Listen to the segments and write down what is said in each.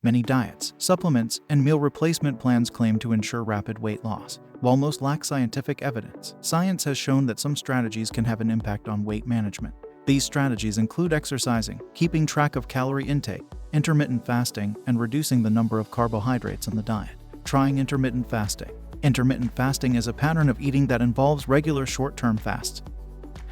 Many diets, supplements, and meal replacement plans claim to ensure rapid weight loss. While most lack scientific evidence, science has shown that some strategies can have an impact on weight management. These strategies include exercising, keeping track of calorie intake, intermittent fasting, and reducing the number of carbohydrates in the diet. Trying intermittent fasting. Intermittent fasting is a pattern of eating that involves regular short-term fasts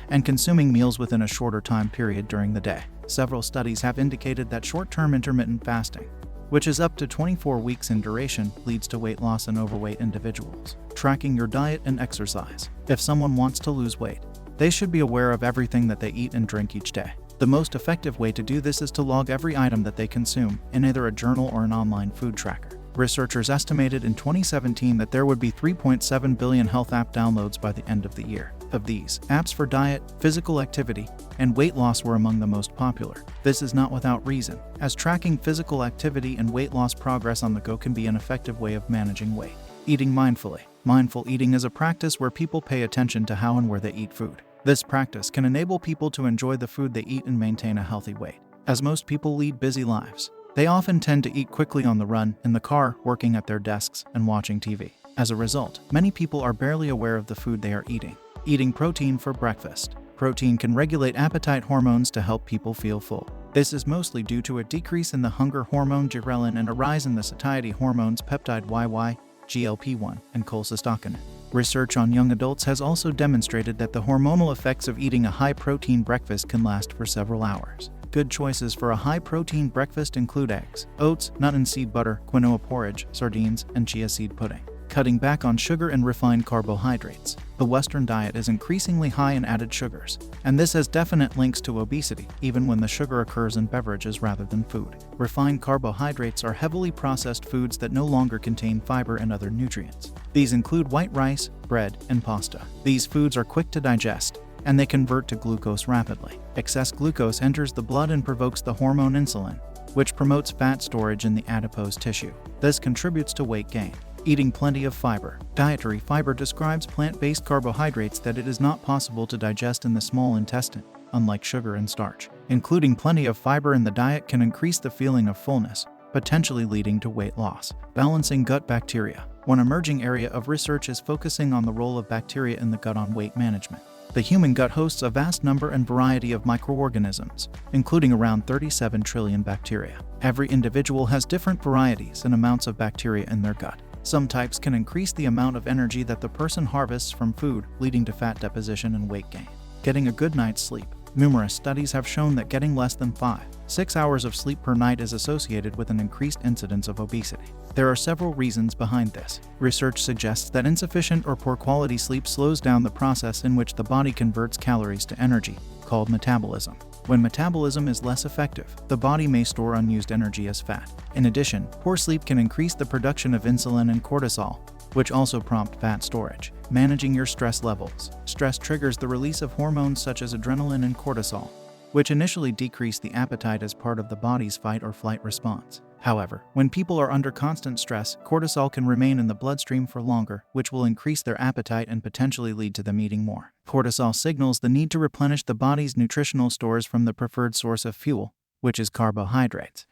and consuming meals within a shorter time period during the day. Several studies have indicated that short-term intermittent fasting, which is up to 24 weeks in duration, leads to weight loss in overweight individuals. Tracking your diet and exercise. If someone wants to lose weight, they should be aware of everything that they eat and drink each day. The most effective way to do this is to log every item that they consume in either a journal or an online food tracker. Researchers estimated in 2017 that there would be 3.7 billion health app downloads by the end of the year. Of these, apps for diet, physical activity, and weight loss were among the most popular. This is not without reason, as tracking physical activity and weight loss progress on the go can be an effective way of managing weight. Eating mindfully. Mindful eating is a practice where people pay attention to how and where they eat food. This practice can enable people to enjoy the food they eat and maintain a healthy weight. As most people lead busy lives, they often tend to eat quickly on the run, in the car, working at their desks, and watching TV. As a result, many people are barely aware of the food they are eating. Eating protein for breakfast. Protein can regulate appetite hormones to help people feel full. This is mostly due to a decrease in the hunger hormone ghrelin and a rise in the satiety hormones peptide YY, GLP-1, and cholecystokinin. Research on young adults has also demonstrated that the hormonal effects of eating a high-protein breakfast can last for several hours. Good choices for a high-protein breakfast include eggs, oats, nut and seed butter, quinoa porridge, sardines, and chia seed pudding. Cutting back on sugar and refined carbohydrates. The Western diet is increasingly high in added sugars, and this has definite links to obesity, even when the sugar occurs in beverages rather than food. Refined carbohydrates are heavily processed foods that no longer contain fiber and other nutrients. These include white rice, bread, and pasta. These foods are quick to digest, and they convert to glucose rapidly. Excess glucose enters the blood and provokes the hormone insulin, which promotes fat storage in the adipose tissue. This contributes to weight gain. Eating plenty of fiber. Dietary fiber describes plant-based carbohydrates that it is not possible to digest in the small intestine, unlike sugar and starch. Including plenty of fiber in the diet can increase the feeling of fullness, potentially leading to weight loss. Balancing gut bacteria. One emerging area of research is focusing on the role of bacteria in the gut on weight management. The human gut hosts a vast number and variety of microorganisms, including around 37 trillion bacteria. Every individual has different varieties and amounts of bacteria in their gut. Some types can increase the amount of energy that the person harvests from food, leading to fat deposition and weight gain. Getting a good night's sleep. Numerous studies have shown that getting less than 5-6 hours of sleep per night is associated with an increased incidence of obesity. There are several reasons behind this. Research suggests that insufficient or poor quality sleep slows down the process in which the body converts calories to energy, called metabolism. When metabolism is less effective, the body may store unused energy as fat. In addition, poor sleep can increase the production of insulin and cortisol, which also prompt fat storage. Managing your stress levels. Stress triggers the release of hormones such as adrenaline and cortisol, which initially decrease the appetite as part of the body's fight or flight response. However, when people are under constant stress, cortisol can remain in the bloodstream for longer, which will increase their appetite and potentially lead to them eating more. Cortisol signals the need to replenish the body's nutritional stores from the preferred source of fuel, which is carbohydrates.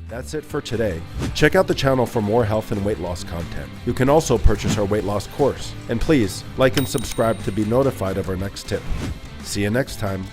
That's it for today. Check out the channel for more health and weight loss content. You can also purchase our weight loss course. And please, like and subscribe to be notified of our next tip. See you next time.